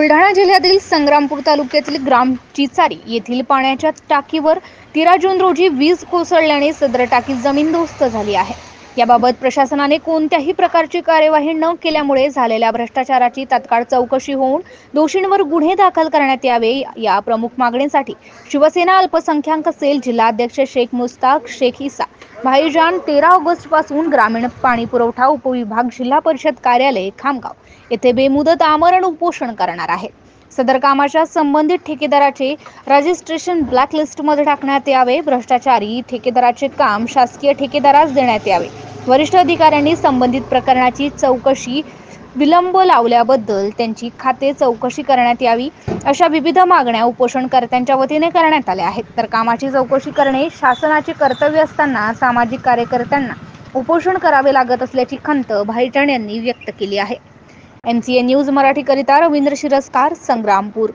बुलढाणा जिल्ह्यातील संग्रामपूर तालुक्यातील ग्राम चिचारी येथील पाण्याच्या टाकीवर 13 जून रोजी वीज कोसळल्याने सदर टाकी जमीनदोस्त झाली आहे। याबाबत प्रशासनाने कोणत्याही प्रकारची कार्यवाही न केल्यामुळे झालेल्या भ्रष्टाचाराची तात्काळ चौकशी होऊन दोषींवर गुन्हे दाखल करण्यात यावे या प्रमुख मागणीसाठी शिवसेना अल्पसंख्याक सेल जिल्हाध्यक्ष शेख मुस्ताक शेख ईसा भाईजान 13 ऑगस्ट पासून ग्रामीण पाणी पुरवठा उपविभाग जिल्हा परिषद कार्यालय खामगाव येथे बेमुदत आमरण उपोषण करणार आहे। सदर कामाच्या संबंधित ठेकेदाराचे रजिस्ट्रेशन ब्लॅकलिस्टमध्ये टाकण्यात यावे। भ्रष्टाचारी ठेकेदाराचे काम शासकीय ठेकेदारास देण्यात यावे। वरिष्ठ अधिकाऱ्यांनी संबंधित प्रकरणाची चौकशी विलंब लावल्याबद्दल त्यांची खाते चौकशी करण्यात यावी अशा विविध मागण्या उपोषणकर्त्यांच्या वतीने करण्यात आल्या आहेत। तर कामाची चौकशी करणे शासनाचे कर्तव्य असताना सामाजिक कार्यकर्त्यांना उपोषण करावे लागत असल्याची खंत भाईजान यांनी व्यक्त केली आहे। MCA न्यूज मराठी करिता रवींद्र शिरस्कार, संग्रामपूर।